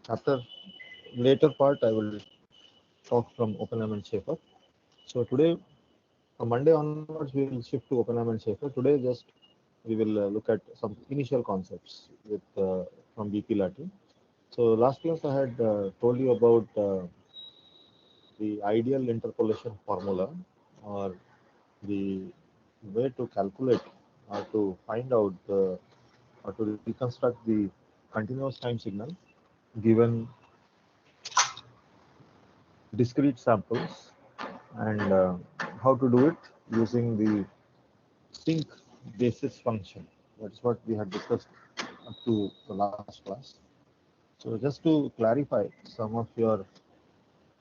After later part, I will talk from Oppenheim and Schaefer. So today, from Monday onwards, we will shift to Oppenheim and Schaefer. Today, just we will look at some initial concepts with from BP Latin. So last class I had told you about the ideal interpolation formula, or the way to calculate or to find out or to reconstruct the continuous time signal given discrete samples, and how to do it using the sync basis function. That's what we had discussed up to the last class. So just to clarify some of your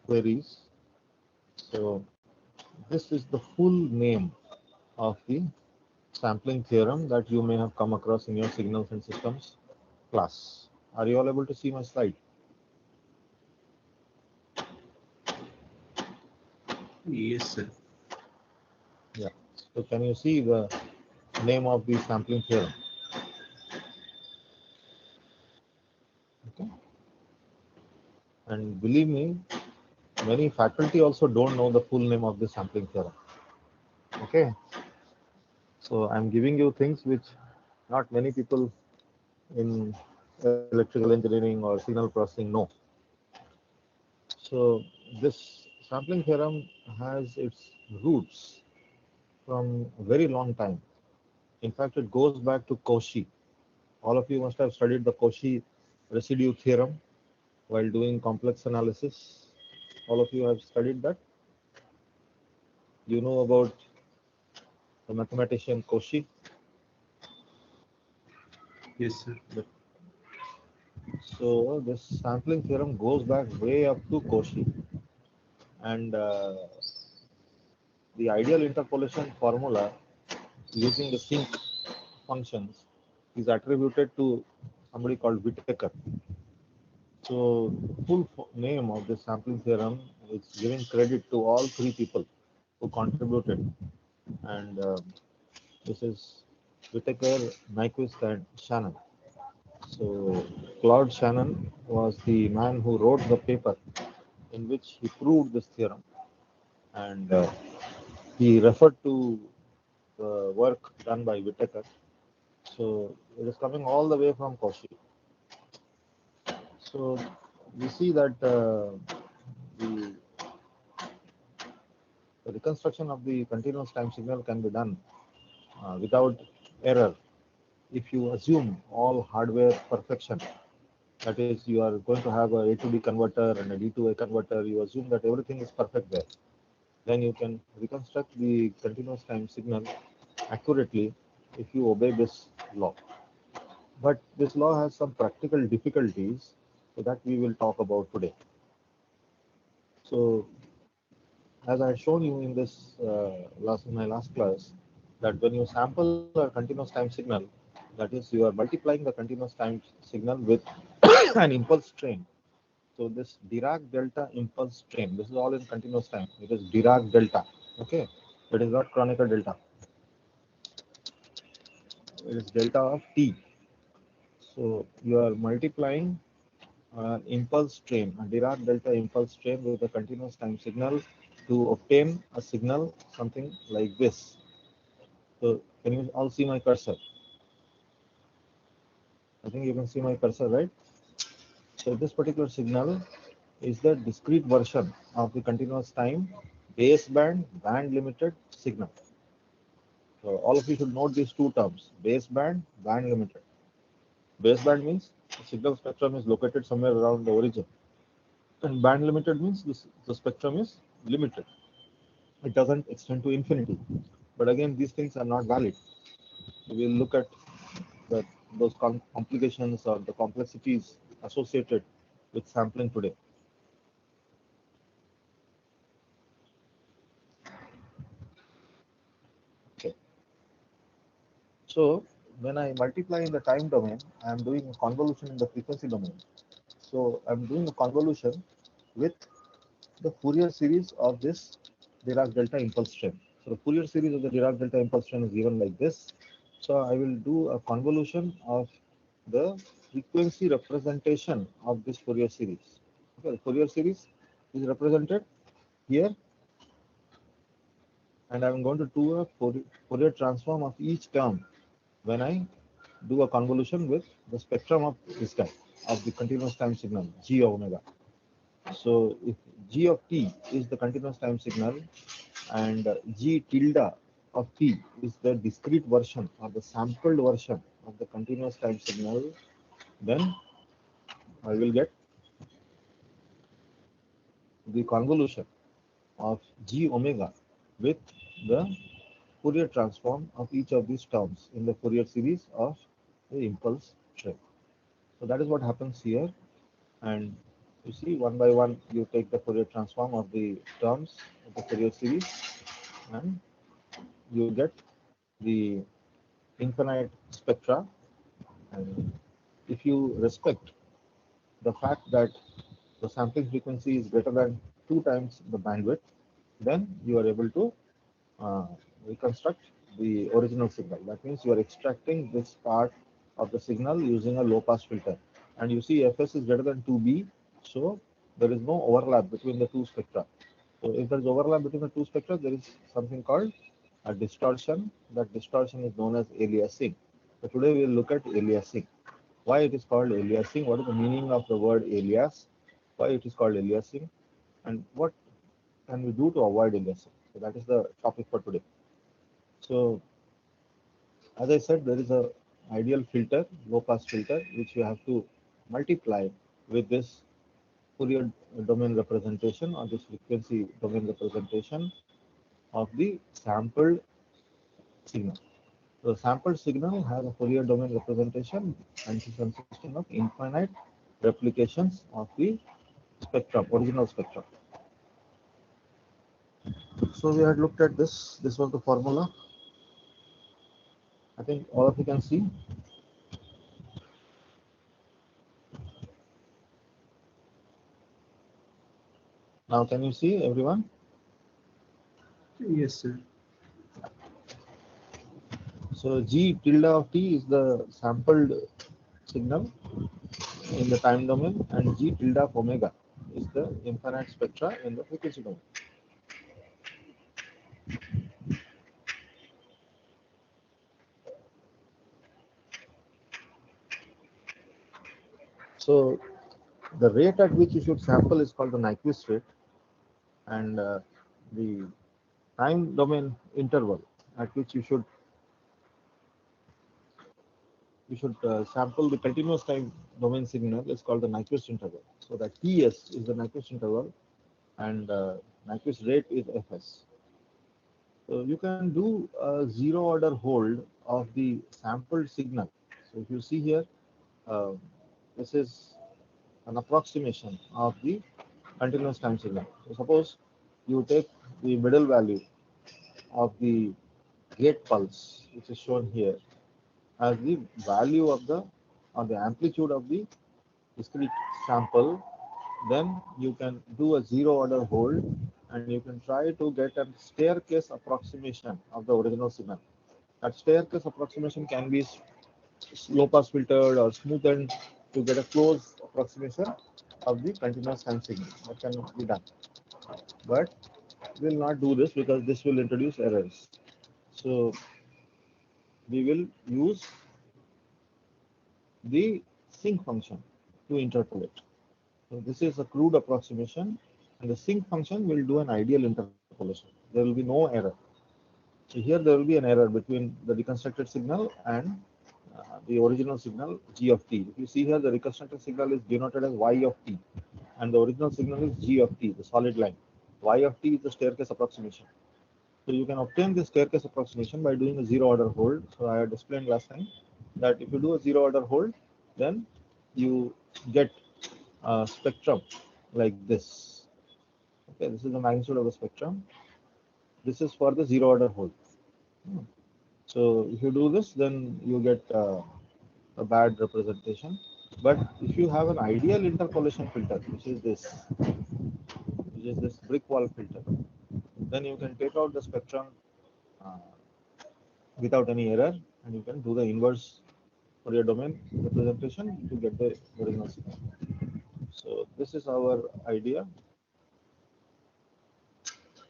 queries, so this is the full name of the sampling theorem that you may have come across in your signals and systems class. Are you all able to see my slide? Yes, sir. Yeah. So can you see the name of the sampling theorem? Okay. And believe me, many faculty also don't know the full name of the sampling theorem. Okay. So I'm giving you things which not many people in electrical engineering or signal processing know. So this sampling theorem has its roots from a very long time. In fact, it goes back to Cauchy. All of you must have studied the Cauchy residue theorem while doing complex analysis. All of you have studied that. You know about the mathematician Cauchy. Yes, sir. So this sampling theorem goes back way up to Cauchy, and the ideal interpolation formula using the sync functions is attributed to somebody called Whittaker. So the full name of the sampling theorem is giving credit to all three people who contributed, and this is Whittaker, Nyquist, and Shannon. So Claude Shannon was the man who wrote the paper in which he proved this theorem, and he referred to the work done by Whittaker. So it is coming all the way from Cauchy. So we see that the the reconstruction of the continuous time signal can be done without error if you assume all hardware perfection. That is, you are going to have a A to D converter and a D to A converter. You assume that everything is perfect there. Then you can reconstruct the continuous time signal accurately if you obey this law. But this law has some practical difficulties, so that we will talk about today. So as I had shown you in this in my last class, that when you sample a continuous time signal, that is, you are multiplying the continuous time signal with an impulse train. So this Dirac delta impulse train, this is all in continuous time. It is Dirac delta. Okay, it is not Kronecker delta. It is delta of t. So you are multiplying impulse train, a Dirac delta impulse train with a continuous time signal to obtain a signal something like this. So can you all see my cursor? I think you can see my cursor, right? So this particular signal is the discrete version of the continuous time baseband band limited signal. So all of you should note these two terms: baseband, band limited. Baseband means the signal spectrum is located somewhere around the origin, and band limited means the spectrum is limited. It doesn't extend to infinity. But again, these things are not valid. We will look at the, those complications or the complexities associated with sampling today. Okay. So when I multiply in the time domain, I am doing a convolution in the frequency domain. So I'm doing a convolution with the Fourier series of this Dirac delta impulse train. So the Fourier series of the Dirac delta impulse train is given like this. So I will do a convolution of the frequency representation of this Fourier series. Okay, the Fourier series is represented here, and I'm going to do a Fourier transform of each term when I do a convolution with the spectrum of this guy, of the continuous time signal, G omega. So if G of t is the continuous time signal and G tilde of t is the discrete version or the sampled version of the continuous time signal, then I will get the convolution of G omega with the Fourier transform of each of these terms in the Fourier series of the impulse train. So that is what happens here. And you see, one by one, you take the Fourier transform of the terms of the Fourier series, and you get the infinite spectra. And if you respect the fact that the sampling frequency is greater than 2 times the bandwidth, then you are able to uh, reconstruct the original signal. That means you are extracting this part of the signal using a low pass filter. And you see Fs is greater than 2b, so there is no overlap between the two spectra. So if there is overlap between the two spectra, there is something called a distortion. That distortion is known as aliasing. So today we will look at aliasing. Why it is called aliasing? What is the meaning of the word alias? Why it is called aliasing? And what can we do to avoid aliasing? So that is the topic for today. So as I said, there is a ideal filter, low pass filter, which you have to multiply with this Fourier domain representation or this frequency domain representation of the sampled signal. The sampled signal has a Fourier domain representation and is consisting of infinite replications of the spectrum, original spectrum. So we had looked at this. This was the formula. I think all of you can see. Now can you see everyone? Yes, sir. So G tilde of t is the sampled signal in the time domain, and G tilde of omega is the infinite spectra in the frequency domain. So the rate at which you should sample is called the Nyquist rate, and the time domain interval at which you should sample the continuous time domain signal is called the Nyquist interval. So that Ts is the Nyquist interval, and Nyquist rate is Fs. So you can do a zero order hold of the sampled signal. So if you see here, uh, this is an approximation of the continuous time signal. So suppose you take the middle value of the gate pulse, which is shown here, as the value of the or the amplitude of the discrete sample, then you can do a zero order hold and you can try to get a staircase approximation of the original signal. That staircase approximation can be low pass filtered or smoothened to get a close approximation of the continuous time signal. That can be done. But we will not do this because this will introduce errors. So we will use the sinc function to interpolate. So this is a crude approximation, and the sinc function will do an ideal interpolation. There will be no error. So here there will be an error between the reconstructed signal and the original signal G of t. If you see here, the reconstructed signal is denoted as Y of t, and the original signal is G of t, the solid line. Y of t is the staircase approximation. So you can obtain the staircase approximation by doing a zero order hold. So I had explained last time that if you do a zero order hold, then you get a spectrum like this. Okay, this is the magnitude of the spectrum. This is for the zero order hold. So if you do this, then you get a bad representation. But if you have an ideal interpolation filter, which is this brick wall filter, then you can take out the spectrum uh, without any error, and you can do the inverse Fourier domain representation to get the original signal. So this is our idea.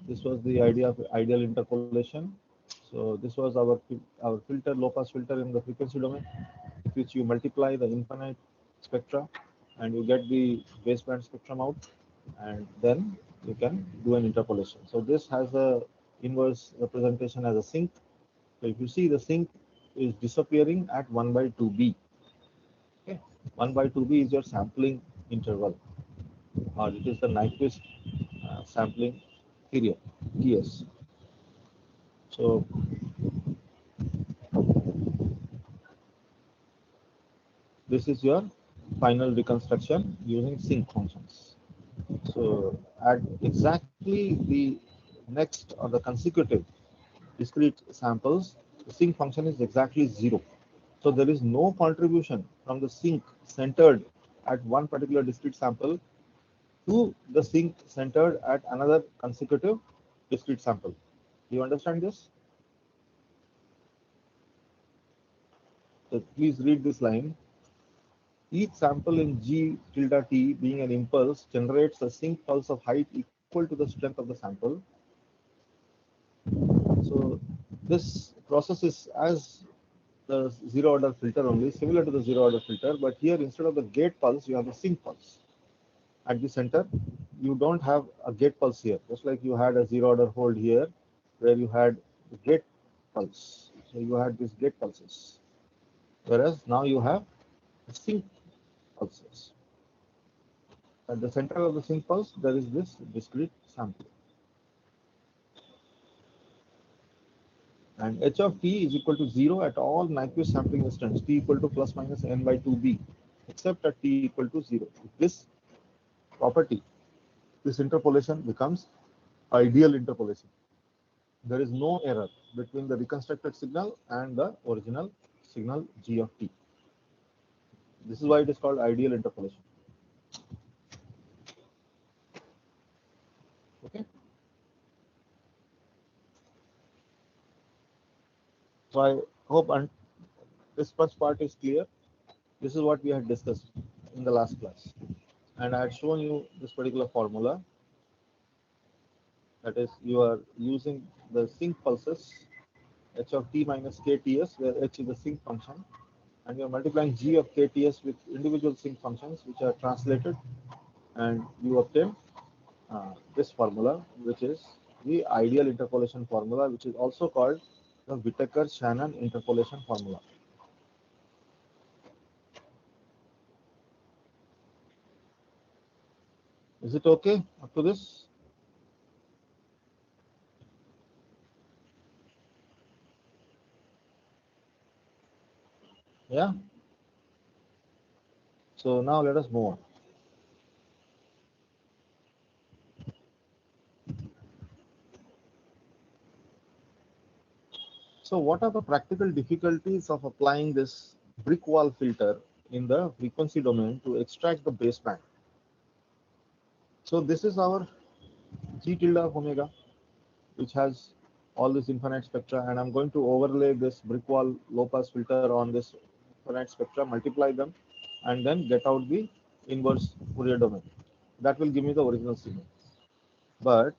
This was the idea of ideal interpolation. So this was our filter, low pass filter in the frequency domain, with which you multiply the infinite spectra and you get the baseband spectrum out, and then you can do an interpolation. So this has a inverse representation as a sink. So if you see, the sink is disappearing at 1 by 2b. Okay, 1 by 2b is your sampling interval, or it is the Nyquist sampling period, TS. So this is your final reconstruction using sink functions. So at exactly the next or the consecutive discrete samples, the sink function is exactly 0. So there is no contribution from the sink centered at one particular discrete sample to the sink centered at another consecutive discrete sample. Do you understand this? So please read this line. Each sample in G tilde t being an impulse generates a sink pulse of height equal to the strength of the sample. So this process is as the zero order filter only, similar to the zero order filter, but here instead of the gate pulse, you have the sink pulse. At the center, you don't have a gate pulse here, just like you had a zero order hold here, where you had the gate pulse. So you had these gate pulses, whereas now you have sink pulses. At the center of the sink pulse, there is this discrete sample. And h of t is equal to 0 at all Nyquist sampling instants, t equal to plus minus n by 2b, except at t equal to 0. If this property, this interpolation becomes ideal interpolation. There is no error between the reconstructed signal and the original signal g of t. This is why it is called ideal interpolation. Okay. So I hope this first part is clear. This is what we had discussed in the last class. And I had shown you this particular formula. That is, you are using the sink pulses, h of t minus kts, where h is the sink function, and you are multiplying g of kts with individual sink functions, which are translated, and you obtain this formula, which is the ideal interpolation formula, which is also called the Whittaker-Shannon interpolation formula. Is it okay up to this? Yeah. So now let us move on. So what are the practical difficulties of applying this brick wall filter in the frequency domain to extract the baseband? So this is our G tilde of omega, which has all this infinite spectra, and I'm going to overlay this brick wall low pass filter on this infinite spectra, multiply them, and then get out the inverse Fourier domain. That will give me the original signal. But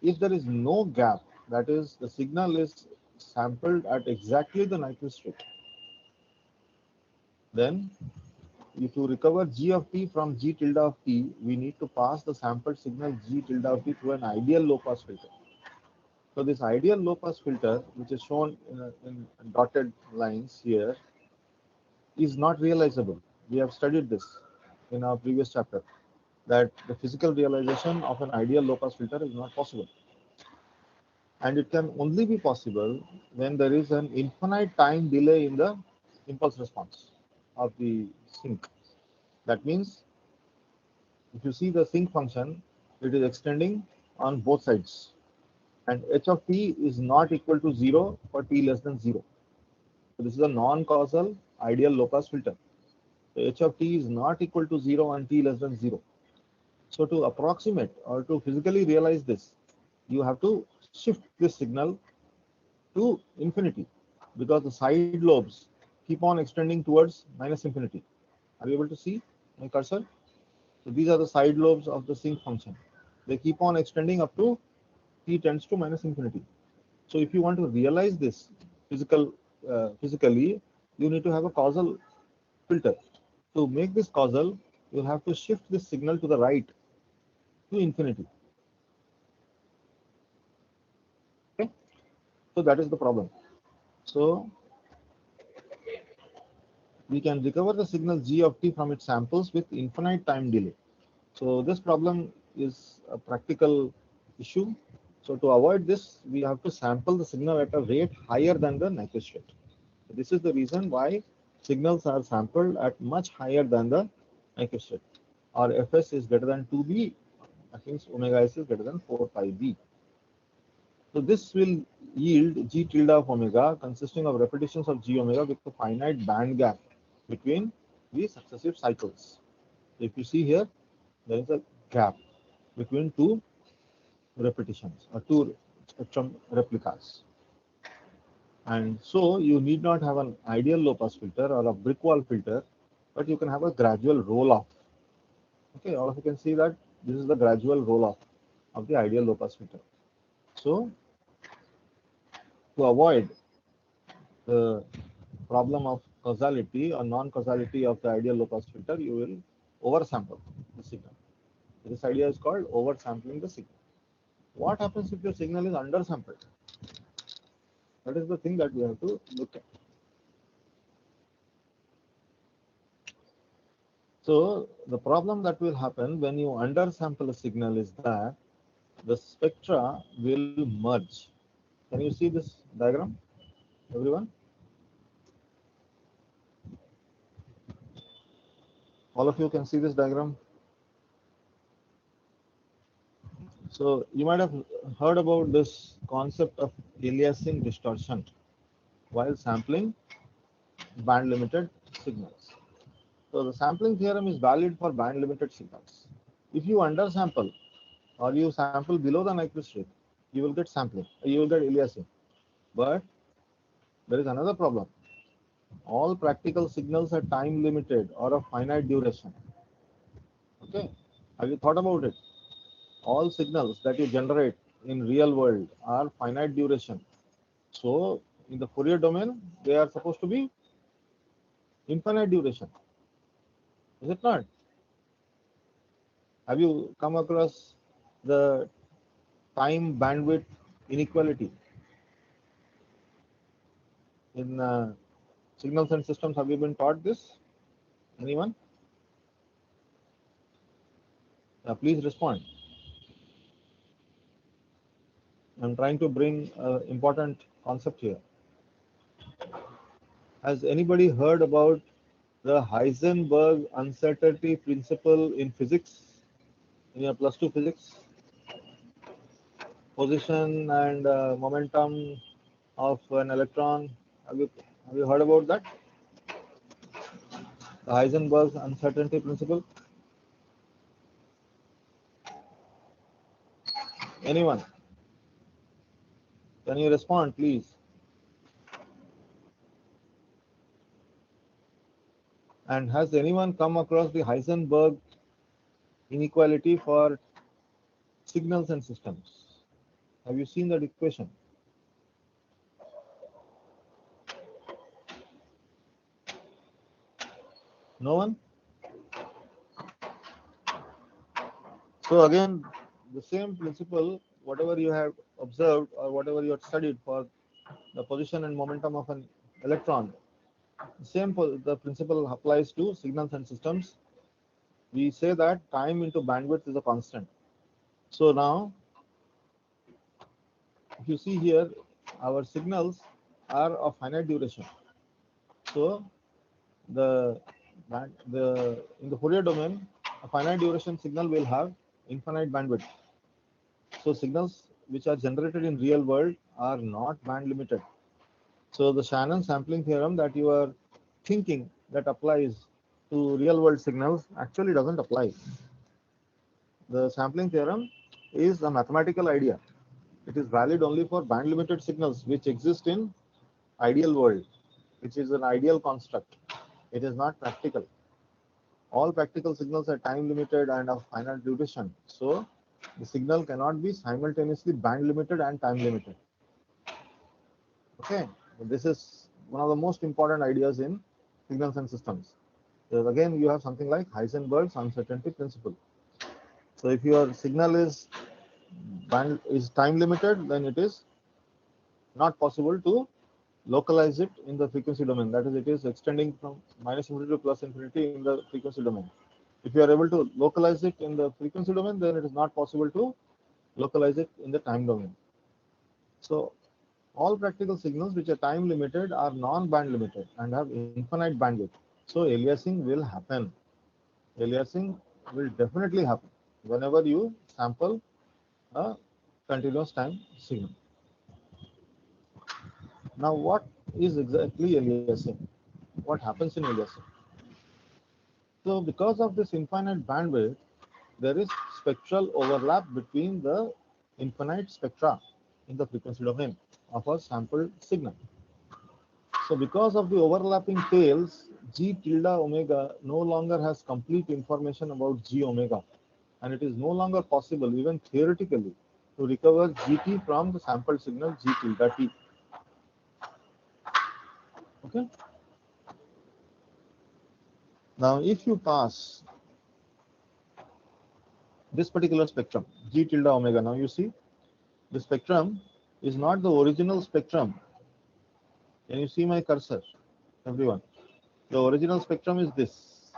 if there is no gap, that is, the signal is sampled at exactly the Nyquist rate, then to recover g of t from g tilde of t, we need to pass the sampled signal g tilde of t through an ideal low pass filter. So this ideal low pass filter, which is shown in dotted lines here, is not realizable. We have studied this in our previous chapter, that the physical realization of an ideal low pass filter is not possible. And it can only be possible when there is an infinite time delay in the impulse response of the sink. That means if you see the sink function, it is extending on both sides. And h of t is not equal to 0 for t less than 0. So this is a non-causal ideal low-pass filter. So h of t is not equal to 0 on t less than 0. So to approximate or to physically realize this, you have to shift this signal to infinity, because the side lobes keep on extending towards minus infinity. Are you able to see my cursor? So these are the side lobes of the sinc function. They keep on extending up to t tends to minus infinity. So if you want to realize this physically, you need to have a causal filter. To make this causal, you'll have to shift this signal to the right to infinity. Okay, so that is the problem. So we can recover the signal g of t from its samples with infinite time delay. So this problem is a practical issue. So to avoid this, we have to sample the signal at a rate higher than the Nyquist rate. So this is the reason why signals are sampled at much higher than the Nyquist rate. Our fs is greater than 2b, that means omega s is greater than 4 pi b. So this will yield g tilde of omega consisting of repetitions of g omega with a finite band gap between the successive cycles. So if you see here, there is a gap between two repetitions or two spectrum replicas. And so you need not have an ideal low pass filter or a brick wall filter, but you can have a gradual roll off. Okay, all of you can see that this is the gradual roll off of the ideal low pass filter. So to avoid the problem of causality or non-causality of the ideal low pass filter, you will oversample the signal. This idea is called oversampling the signal. What happens if your signal is undersampled? That is the thing that we have to look at. So the problem that will happen when you undersample a signal is that the spectra will merge. Can you see this diagram, everyone? All of you can see this diagram. So you might have heard about this concept of aliasing distortion while sampling band limited signals. So the sampling theorem is valid for band limited signals. If you undersample or you sample below the Nyquist rate, you will get sampling, you will get aliasing. But there is another problem. All practical signals are time limited or of finite duration. Okay, have you thought about it? All signals that you generate in real world are finite duration. So in the Fourier domain, they are supposed to be infinite duration. Is it not? Have you come across the time bandwidth inequality in signals and systems? Have you been taught this? Anyone? Please respond. I'm trying to bring an important concept here. Has anybody heard about the Heisenberg uncertainty principle in physics, in your plus 2 physics? Position and momentum of an electron. Have you heard about that? The Heisenberg uncertainty principle. Anyone? Can you respond, please? And has anyone come across the Heisenberg inequality for signals and systems? Have you seen that equation? No one? So again, the same principle, whatever you have observed or whatever you have studied for the position and momentum of an electron, the principle applies to signals and systems. We say that time into bandwidth is a constant. So now, if you see here, our signals are of finite duration. So in the Fourier domain, a finite duration signal will have infinite bandwidth. So signals which are generated in real world are not band limited. So the Shannon sampling theorem that you are thinking that applies to real world signals actually doesn't apply. The sampling theorem is a mathematical idea. It is valid only for band limited signals which exist in ideal world. which is an ideal construct. It is not practical. All practical signals are time limited and of finite duration. So the signal cannot be simultaneously band limited and time limited. Okay, this is one of the most important ideas in signals and systems. So again, you have something like Heisenberg's uncertainty principle. So if your signal is time limited, then it is not possible to localize it in the frequency domain. That is, it is extending from minus infinity to plus infinity in the frequency domain. If you are able to localize it in the frequency domain, then it is not possible to localize it in the time domain. So all practical signals which are time limited are non-band limited and have infinite bandwidth. So aliasing will happen. Aliasing will definitely happen whenever you sample a continuous time signal. Now, what is exactly aliasing? What happens in aliasing? So, because of this infinite bandwidth, there is spectral overlap between the infinite spectra in the frequency domain of a sampled signal. So, because of the overlapping tails, G tilde omega no longer has complete information about G omega, and it is no longer possible, even theoretically, to recover Gt from the sampled signal G tilde t. Okay. Now, if you pass this particular spectrum, G tilde omega, now you see the spectrum is not the original spectrum. Can you see my cursor, everyone? The original spectrum is this.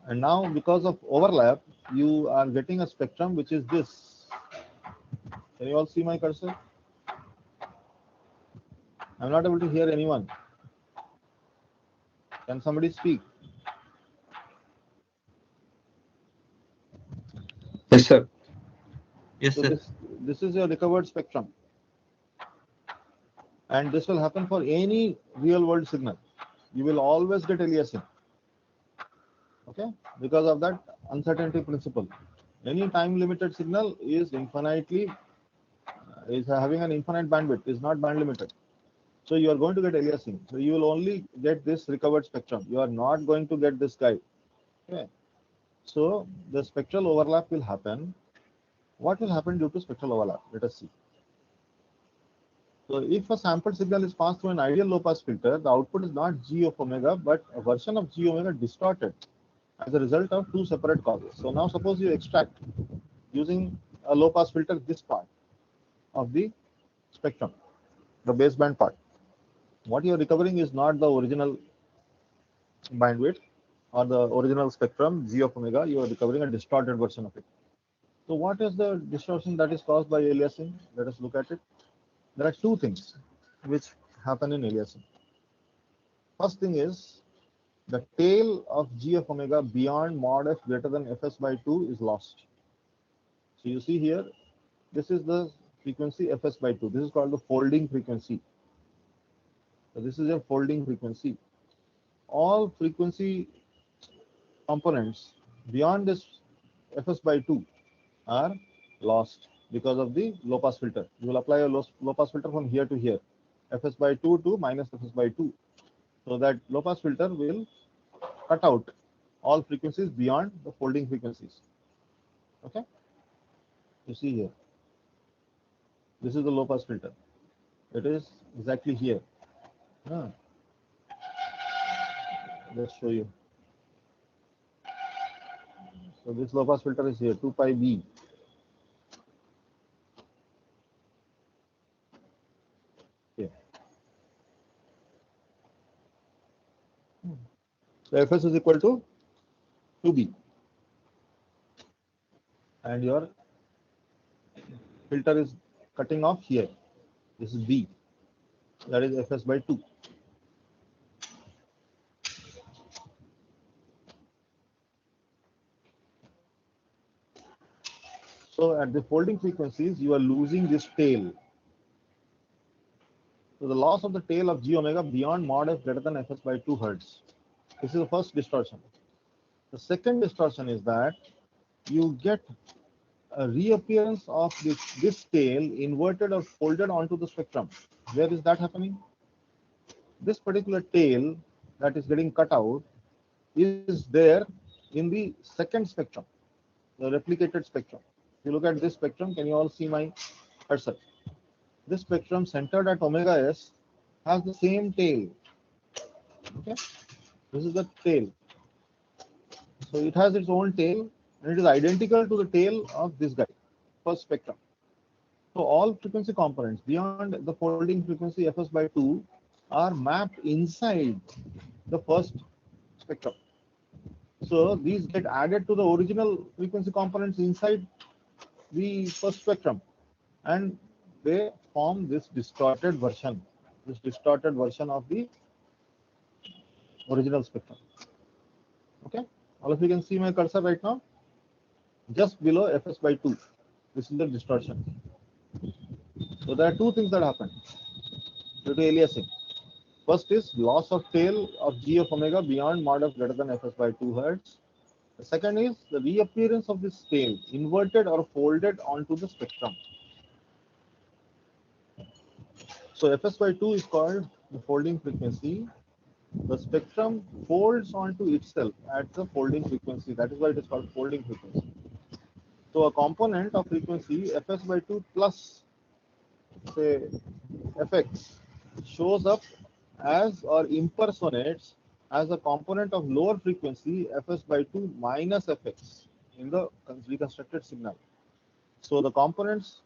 And now, because of overlap, you are getting a spectrum which is this. Can you all see my cursor? I'm not able to hear anyone. Can somebody speak? Yes, sir. Yes, So sir. this is your recovered spectrum, and this will happen for any real world signal. You will always get aliasing. Okay, because of that uncertainty principle. Any time limited signal is infinitely is having an infinite bandwidth, is not band limited. So you are going to get aliasing. So you will only get this recovered spectrum. You are not going to get this guy. Okay. So the spectral overlap will happen. What will happen due to spectral overlap? Let us see. So if a sampled signal is passed through an ideal low pass filter, the output is not G of omega, but a version of G omega distorted as a result of two separate causes. So now suppose you extract using a low pass filter this part of the spectrum, the baseband part. What you are recovering is not the original bandwidth or the original spectrum G of omega. You are recovering a distorted version of it. So what is the distortion that is caused by aliasing? Let us look at it. There are two things which happen in aliasing. First thing is the tail of G of omega beyond mod f greater than fs by 2 is lost. So you see here, this is the frequency fs by 2. This is called the folding frequency. So this is a folding frequency. All frequency components beyond this fs by 2 are lost because of the low pass filter. You will apply a low pass filter from here to here, fs by 2 to minus fs by 2. So that low pass filter will cut out all frequencies beyond the folding frequencies. Okay, you see here, this is the low pass filter. It is exactly here. Let's show you. So this low pass filter is here, 2 pi b. Here. So fs is equal to 2b, and your filter is cutting off here. This is b, that is fs by 2. So at the folding frequencies, you are losing this tail. So the loss of the tail of G omega beyond mod f greater than fs by 2 hertz. This is the first distortion. The second distortion is that you get a reappearance of this tail inverted or folded onto the spectrum. Where is that happening? this particular tail that is getting cut out is there in the second spectrum, the replicated spectrum. If you look at this spectrum, can you all see my cursor? This spectrum centered at omega s has the same tail. Okay, this is the tail. So it has its own tail and it is identical to the tail of this guy, first spectrum. So all frequency components beyond the folding frequency fs by 2 are mapped inside the first spectrum. So these get added to the original frequency components inside the first spectrum, and they form this distorted version of the original spectrum. Okay, all of you can see my cursor right now, just below fs by 2. This is the distortion. So there are two things that happen due to aliasing. First is loss of tail of g of omega beyond mod f greater than fs by 2 hertz. The second is the reappearance of this tail inverted or folded onto the spectrum. So fs by 2 is called the folding frequency. The spectrum folds onto itself at the folding frequency. That is why it is called folding frequency. So a component of frequency fs by 2 plus, say, fx shows up as or impersonates as a component of lower frequency fs by 2 minus fx in the reconstructed signal. So the components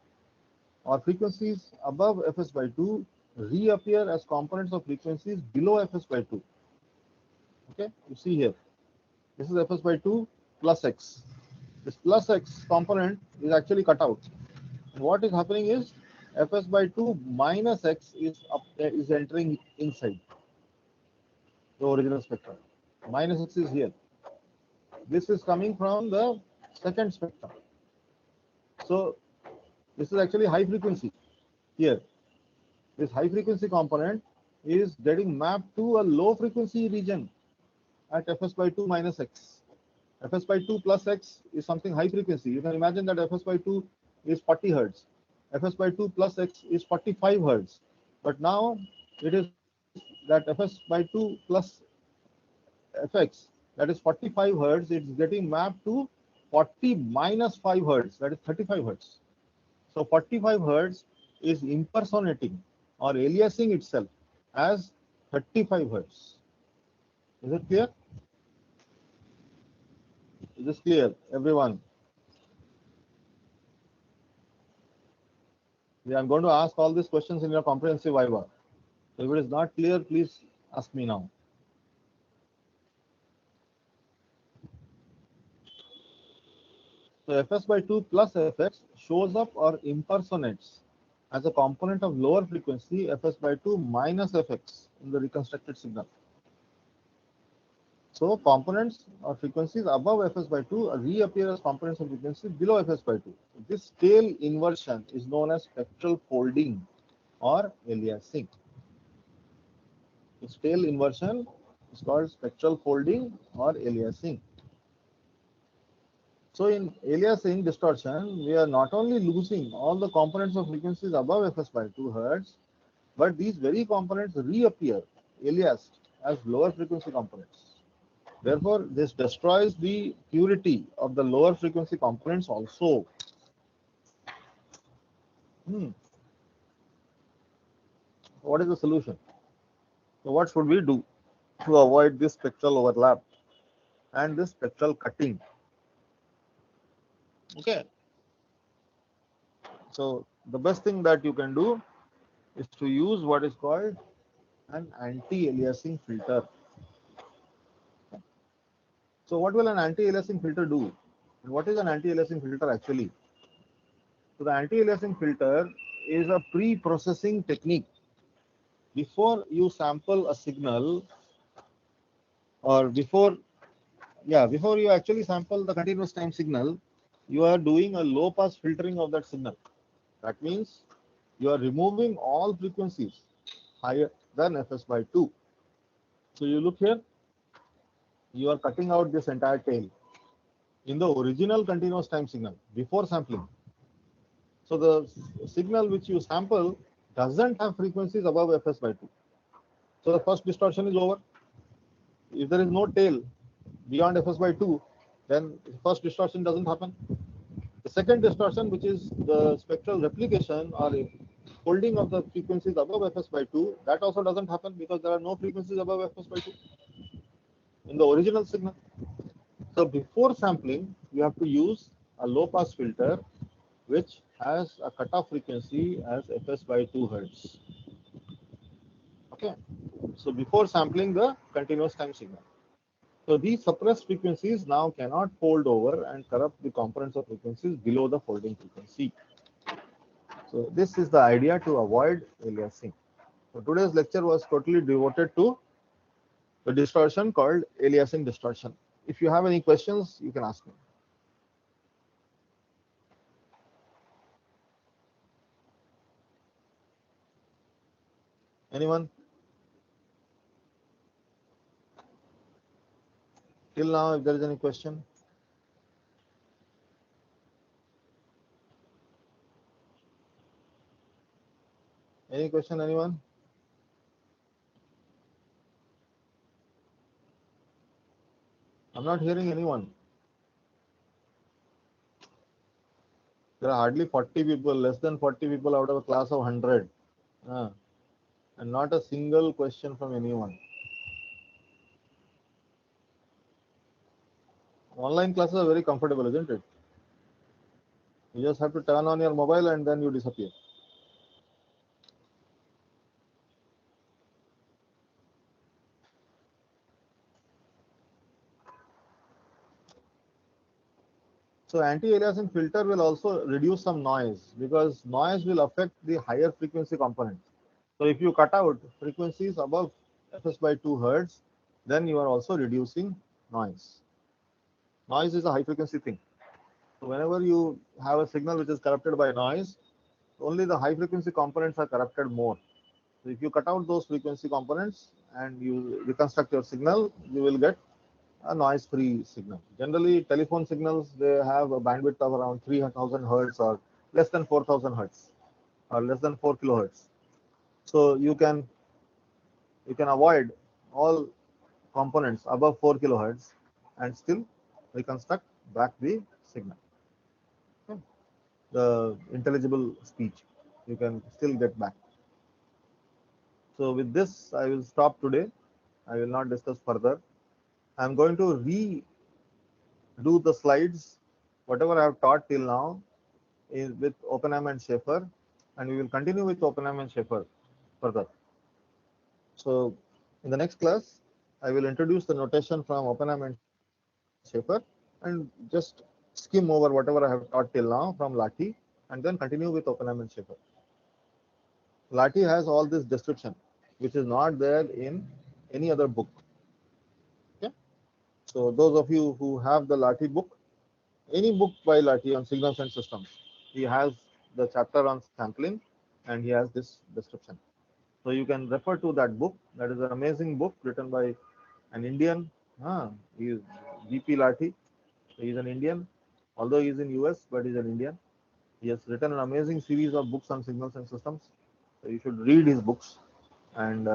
or frequencies above fs by 2 reappear as components of frequencies below fs by 2. Okay, you see here, this is fs by 2 plus x. This plus x component is actually cut out. And what is happening is fs by 2 minus x is entering inside the original spectrum. Minus x is here. This is coming from the second spectrum. So this is actually high frequency here. This high frequency component is getting mapped to a low frequency region at fs by 2 minus x. fs by 2 plus x is something high frequency. You can imagine that fs by 2 is 40 hertz. fs by 2 plus x is 45 hertz. But now it is that fs by 2 plus fx, that is 45 hertz, it's getting mapped to 40 minus 5 hertz, that is 35 hertz. So 45 hertz is impersonating or aliasing itself as 35 hertz. Is it clear? Is this clear, everyone? Yeah, I'm going to ask all these questions in your comprehensive viva. So if it is not clear, please ask me now. So fs by 2 plus fx shows up or impersonates as a component of lower frequency fs by 2 minus fx in the reconstructed signal. So components or frequencies above fs by 2 reappear as components of frequencies below fs by 2. This tail inversion is known as spectral folding or aliasing. This tail inversion is called spectral folding or aliasing. So in aliasing distortion, we are not only losing all the components of frequencies above fs by 2 hertz, but these very components reappear aliased as lower frequency components. Therefore, this destroys the purity of the lower frequency components also. What is the solution? So what should we do to avoid this spectral overlap and this spectral cutting? Okay. So the best thing that you can do is to use what is called an anti-aliasing filter. So what will an anti-aliasing filter do? And what is an anti-aliasing filter actually? So the anti-aliasing filter is a pre-processing technique. Before you sample a signal, or before you actually sample the continuous time signal, you are doing a low pass filtering of that signal. That means you are removing all frequencies higher than fs by 2. So you look here, you are cutting out this entire tail in the original continuous time signal before sampling. So the signal which you sample doesn't have frequencies above fs by 2. So the first distortion is over. If there is no tail beyond fs by 2, then the first distortion doesn't happen. The second distortion, which is the spectral replication or folding of the frequencies above fs by 2, that also doesn't happen because there are no frequencies above fs by 2 in the original signal. So before sampling, you have to use a low pass filter which has a cutoff frequency as fs by 2 hertz. Okay, so before sampling the continuous time signal. So these suppressed frequencies now cannot fold over and corrupt the components of frequencies below the folding frequency. So this is the idea to avoid aliasing. So today's lecture was totally devoted to the distortion called aliasing distortion. If you have any questions, you can ask me. Anyone? Till now, if there is any question. Any question, anyone? I'm not hearing anyone. There are hardly 40 people, less than 40 people out of a class of 100. And not a single question from anyone. Online classes are very comfortable, isn't it? You just have to turn on your mobile and then you disappear. So anti-aliasing filter will also reduce some noise because noise will affect the higher frequency component. So if you cut out frequencies above fs by 2 hertz, then you are also reducing noise. Noise is a high frequency thing. So whenever you have a signal which is corrupted by noise, only the high frequency components are corrupted more. So if you cut out those frequency components and you reconstruct your signal, you will get a noise-free signal. Generally, telephone signals, they have a bandwidth of around 3000 hertz or less than 4000 hertz or less than 4 kilohertz. So you can avoid all components above 4 kilohertz and still reconstruct back the signal. Okay. The intelligible speech you can still get back. So with this, I will stop today. I will not discuss further. I'm going to redo the slides, whatever I have taught till now, is with Oppenheim and Schaefer, and we will continue with Oppenheim and Schaefer further. So in the next class, I will introduce the notation from Oppenheim and Schaefer and just skim over whatever I have taught till now from Lati and then continue with Oppenheim and Schaefer. Lati has all this description, which is not there in any other book. Okay? So those of you who have the Lati book, any book by Lati on signals and systems, he has the chapter on sampling and he has this description. So you can refer to that book. That is an amazing book written by an Indian. He is VP Lati. He is an Indian, although he is in US, but he is an Indian. He has written an amazing series of books on signals and systems. So you should read his books, and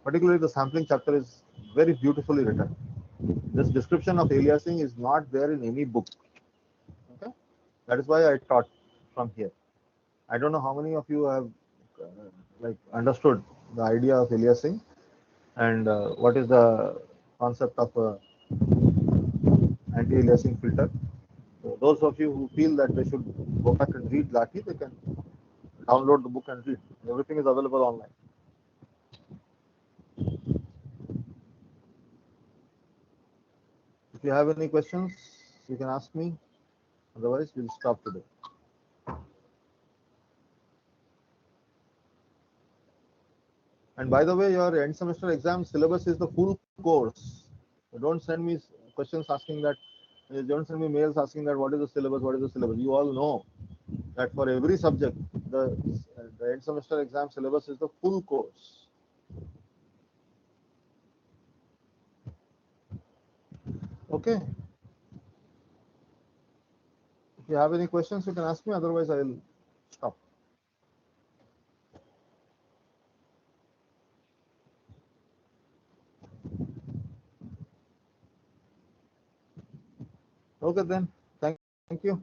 particularly the sampling chapter is very beautifully written. This description of aliasing is not there in any book. Okay, that is why I taught from here. I don't know how many of you have understood the idea of aliasing and what is the concept of anti-aliasing filter. So those of you who feel that they should go back and read Lati, they can download the book and read. Everything is available online. If you have any questions, you can ask me. Otherwise, we'll stop today. And by the way, your end semester exam syllabus is the full course. So don't send me questions asking that. Don't send me mails asking that what is the syllabus, what is the syllabus. You all know that for every subject, the end semester exam syllabus is the full course. Okay. If you have any questions, you can ask me. Otherwise, I will stop. Okay then. Thank you.